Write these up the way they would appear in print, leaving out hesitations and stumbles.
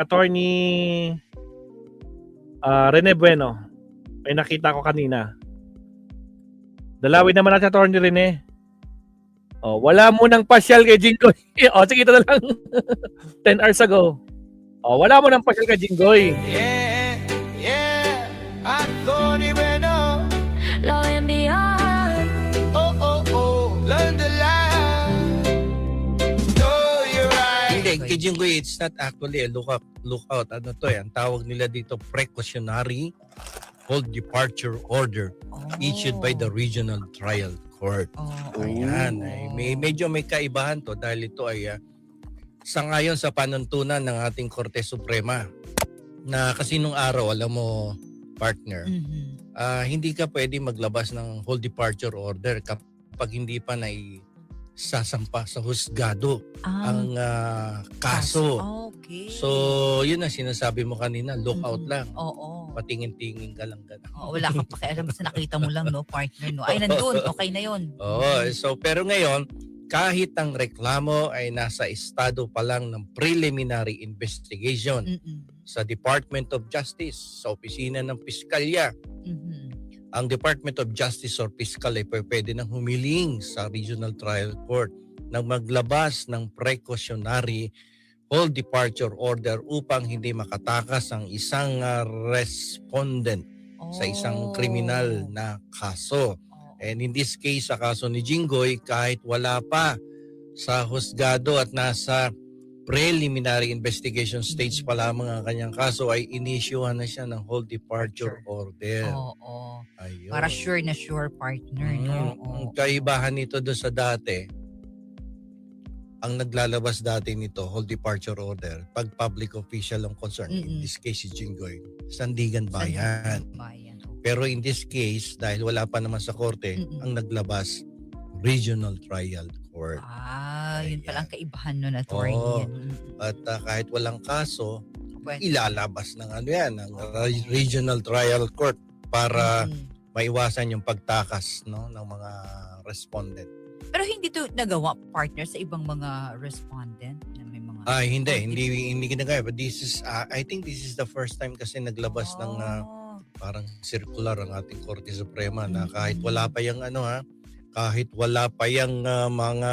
Attorney Rene Bueno. May nakita ko kanina. Dalawin naman natin Attorney Rene. Oh, wala mo nang pasyal kay Jinggoy. Oh, sige ito na lang. 10 hours ago. Oh, wala mo nang pasyal kay Jinggoy. Yeah, yeah, Anthony Bueno. Lo enviar. Oh, oh, oh, learn the line. Know you're right. Hindi, kay Jinggoy, it's not actually a lookout. Ano to eh, ang tawag nila dito, precautionary hold departure order issued by the Regional Trial Court. Ayan, ay, medyo may kaibahan to dahil ito ay sangayon sa panuntunan ng ating Korte Suprema na kasi nung araw, alam mo, partner, hindi ka pwede maglabas ng hold departure order kapag hindi pa sasampa sa husgado ang kaso. Okay. So, yun ang sinasabi mo kanina, lookout lang. Oo. Patingin-tingin ka lang gano'n. Wala kang pakialam basta nakita mo lang, no, partner, no. Ay, nandun. Okay na yun. Oo. So, pero ngayon, kahit ang reklamo ay nasa estado pa lang ng preliminary investigation sa Department of Justice, sa opisina ng Piskalya, ang Department of Justice or Fiscal ay pwede nang humiling sa Regional Trial Court na maglabas ng precautionary hold departure order upang hindi makatakas ang isang respondent sa isang kriminal na kaso. And in this case, sa kaso ni Jinggoy, kahit wala pa sa husgado at nasa preliminary investigation stage pa lamang ang kanyang kaso, ay inisyuhan na siya ng hold departure order. Oo. Ayun. Para sure na sure, partner, no. Ang kaibahan nito doon sa dati, ang naglalabas dati nito, hold departure order, pag public official ang concern, in this case si Jinggoy, Sandigan Bayan. Pero in this case, dahil wala pa naman sa korte, ang naglabas, Regional Trial Court. Yun pala ang kaibahan nun, attorney. Oo. At kahit walang kaso, ilalabas ng ng Regional Trial Court para maiwasan yung pagtakas, no, ng mga respondent. Pero hindi to nagawa, partner, sa ibang mga respondent na may mga... Hindi ginagaya. But this is, I think this is the first time kasi naglabas ng parang circular ang ating Korte Suprema na kahit wala pa yung kahit wala pa yung mga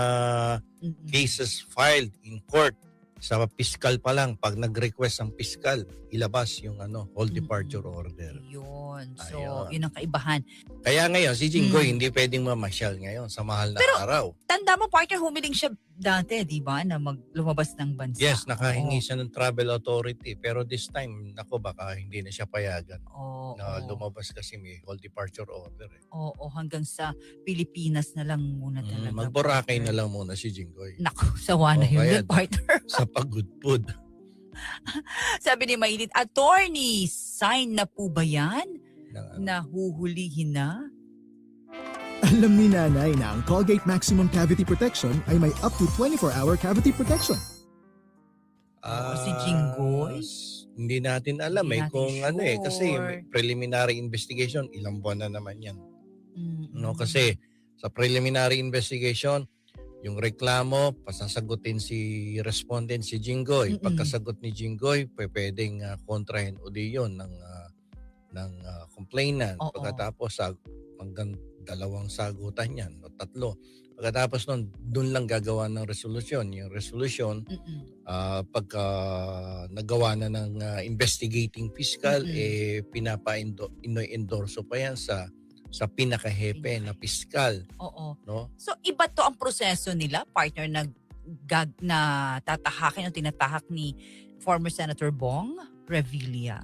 cases filed in court, sa piskal pa lang, pag nag-request ang piskal, ilabas yung hold departure order. Yun. So, Ayun. yun ang kaibahan. Kaya ngayon, si Jinggoy hindi pwedeng mamasyal ngayon sa mahal na araw. Tanda mo, partner, humiling siya dati, di ba, na lumabas ng bansa. Yes, nakahingi siya ng travel authority. Pero this time, baka hindi na siya payagan. Na lumabas kasi may hold departure order. Oo, hanggang sa Pilipinas na lang muna talaga. Mag-Boracay na lang muna si Jinggoy. Naku, sawa na yun, partner. Sa pagudpud. Sabi ni Maylin, attorney, sign na po ba yan? Nahuhulihin na? Alam ni nanay na ang Colgate Maximum Cavity Protection ay may up to 24-hour cavity protection. Si Jinggoy? Hindi natin alam Hindi natin kung sure. kasi preliminary investigation, ilang buwan na naman yan. No, kasi sa preliminary investigation, yung reklamo, pasasagutin si respondent si Jinggoy. Pagkasagot ni Jinggoy, pwedeng kontrahin uli yun ng complainant. Pagkatapos hanggang 2 sagutan yan o 3. Pagkatapos nun, dun lang gagawa ng resolusyon. Yung resolution, pagka nagawa na ng investigating fiscal, pinapa-endorso pa yan sa pinakahepe na fiscal. No? So, iba to ang proseso nila, partner, na tatahakin o tinatahak ni former Senator Bong Revilla.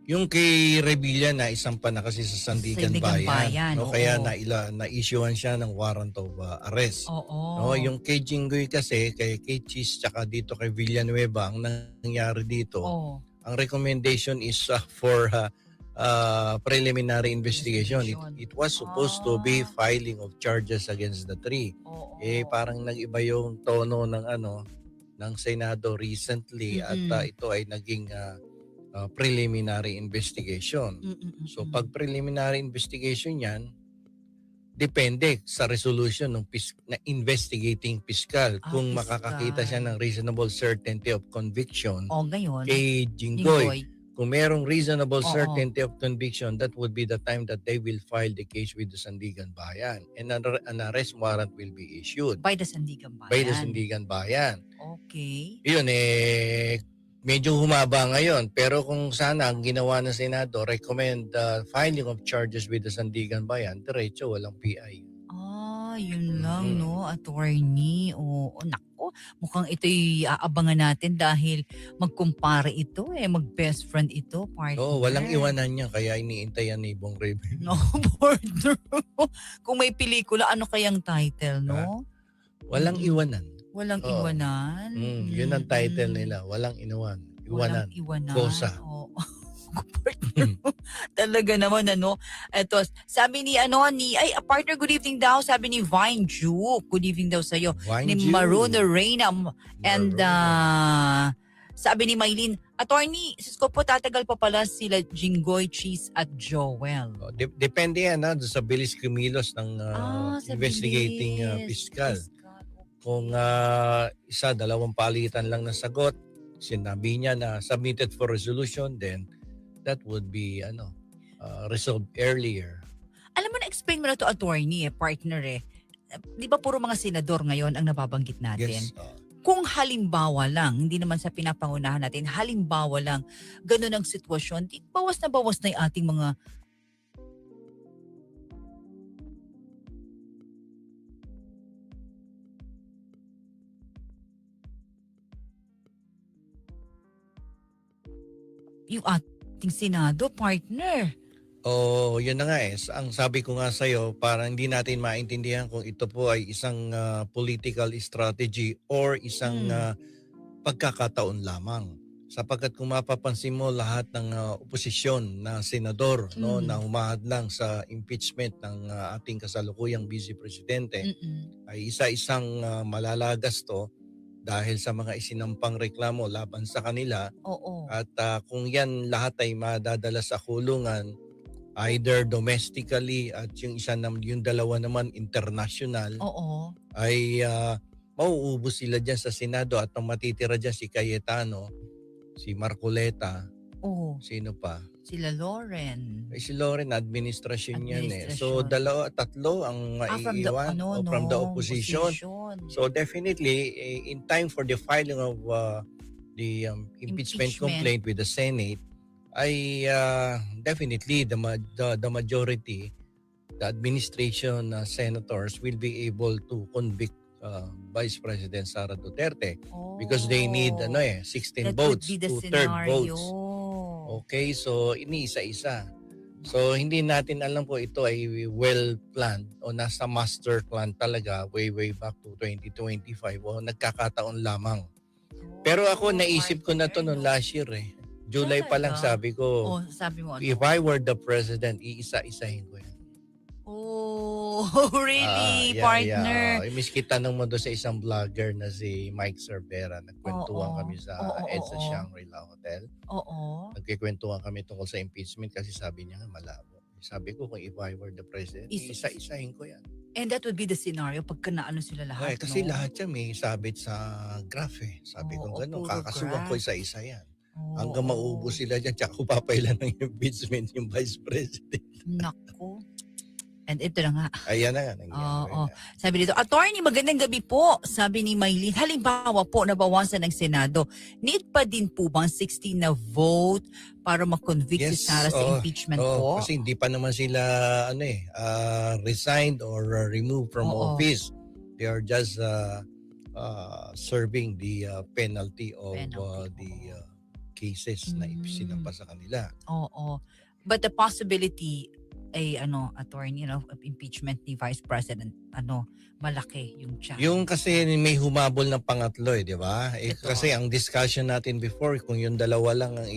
Yung kay Revilla na isampa na kasi sa Sandigan Bayan. No? Kaya na-issuean siya ng warrant of arrest. No? Yung kay Jinggoy kasi, kay Cheese, tsaka dito kay Villanueva, ang nangyari dito, ang recommendation is for preliminary investigation. It was supposed to be filing of charges against the 3. Parang nag-iba yung tono ng Senado recently at ito ay naging preliminary investigation. So pag preliminary investigation yan, depende sa resolution ng na investigating fiscal. Kung fiscal. makakakita siya ng reasonable certainty of conviction O ngayon, kay Jinggoy. Jinggoy. Kung merong reasonable Oo. certainty of conviction, that would be the time that they will file the case with the Sandigan Bayan. And an arrest warrant will be issued By the Sandigan Bayan. by the Sandigan Bayan. Okay. Yun medyo humaba ngayon. Pero kung sana ang ginawa ng Senado, recommend filing of charges with the Sandigan Bayan, diretso, walang PI. Yun lang, no, attorney. Oo, nako. Mukhang ito'y aabangan natin dahil magkumpare ito mag-best friend ito, partner. Oo, walang iwanan niya, kaya iniintayan ni Bong Revilla. No, partner. Kung may pelikula, ano kayang title, no? Walang iwanan. Walang Oo. iwanan. Yun ang title nila, walang iwanan. Walang iwanan. Kosa. Oo. Talaga naman, Eto, sabi ni partner, good evening daw, sabi ni Vine Ju. Good evening daw sa'yo. Ni Maruna Reyna. And sabi ni Maylin, attorney, Sisko po, tatagal pa pala sila Jinggoy, Cheese at Joel. Depende yan sa bilis kumilos ng Sa investigating bilis. fiscal. Kung isa, dalawang palitan lang na sagot, sinabi niya na submitted for resolution, then that would be resolved earlier. Alam mo, na-explain mo na to, attorney, partner. Di ba puro mga senador ngayon ang nababanggit natin? Yes. Kung halimbawa lang, hindi naman sa pinapangunahan natin, halimbawa lang, ganun ang sitwasyon, bawas na yung ating mga yung ating Senado, partner. Yun na nga ang sabi ko nga sa'yo, parang hindi natin maintindihan kung ito po ay isang political strategy or isang pagkakataon lamang. Sapagkat kung mapapansin mo, lahat ng oposisyon na senador na humahadlang sa impeachment ng ating kasalukuyang vice presidente ay isa-isang malalagas to dahil sa mga isinampang reklamo laban sa kanila. Oo. At kung yan lahat ay madadala sa kulungan, either domestically at yung dalawa naman international, Oo. ay mauubos sila dyan sa Senado at ang matitira dyan si Cayetano, si Marcoleta, Oo. sino pa? Sila Lauren. Si Lauren, administrasyon yan Administrasyon. So tatlo ang maiiwan from the opposition. So definitely, in time for the filing of the impeachment complaint with the Senate, ay definitely the majority, the administration senators will be able to convict Vice President Sara Duterte because they need 16 votes, That would be the 2/3 votes. scenario. Okay, so iniisa-isa. So hindi natin alam po ito ay well planned o nasa master plan talaga way back to 2025 o nagkakataon lamang. Pero ako naisip ko na to noong last year July pa lang sabi ko, sabi mo if I were the president, iisa-isahin ko yan. Really, partner? Yeah. Miski tanong mo doon sa isang vlogger na si Mike Cervera, nagkwentuhan kami sa EDSA Shangri-La Hotel. Oo. Nagkikwentuhan kami tungkol sa impeachment kasi sabi niya malabo. Sabi ko kung if I were the president, isa-isahin ko yan. And that would be the scenario pagka naano sila lahat, Kasi lahat yan may sabit sa graph Sabi ko gano'n, puro kakasuhan ko graph. isa-isa yan. Hanggang maubos sila dyan, tsaka ko papailan ng impeachment yung vice president. Naku. And ito na nga. Ayan na nga. nangyari na. Sabi dito, attorney, magandang gabi po. Sabi ni Maylin, halimbawa po, nabawasan ng Senado. Need pa din po bang 16 na vote para makonvict si Sara sa impeachment po? Kasi hindi pa naman sila resigned or removed from office. They are just serving the penalty of the cases na isinampa sa kanila. Oo. But the possibility ay attorney of impeachment ni Vice President, malaki yung chance. Yung kasi may humabol ng pangatlo di ba? Kasi ang discussion natin before, kung yung dalawa lang ang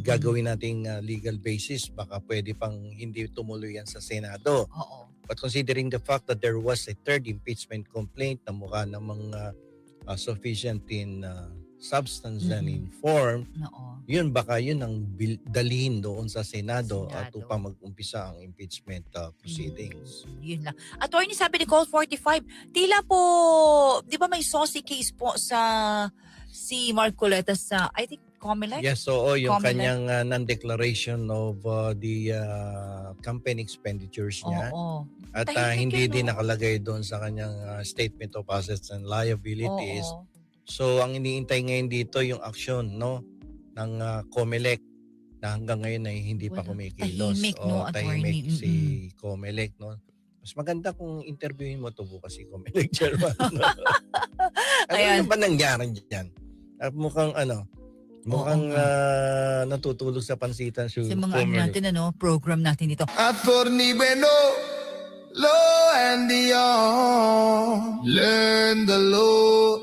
gagawin nating legal basis, baka pwede pang hindi tumuloy yan sa Senado. Oo. But considering the fact that there was a third impeachment complaint na mukha namang sufficient in substance than in form, Oo. yun baka yun ang dalhin doon sa Senado at Senado. upang mag-umpisa ang impeachment proceedings. Yun lang. Attorney, sabi ni Call 45, tila po, di ba may saucy case po sa si Marcoleta sa, I think, Comelec? Yes, oo, yung Comelec. kanyang non-declaration of the campaign expenditures niya. Oo. At Tahimik hindi yun, din no? nakalagay doon sa kanyang statement of assets and liabilities. Oo. So ang iniintay ngayon dito yung aksyon ng Comelec na hanggang ngayon ay hindi pa Wala. kumikilos. Tahimik, no, tahimik attorney? si Comelec, no. Mas maganda kung interviewin mo to bukas si Comelec chairman. No? Ayan. Ano ba nangyari diyan? At mukhang mukhang natutulog sa pansitan si Sa mga Comelec. natin, program natin dito. Attorney Bueno, law and the law, learn the law.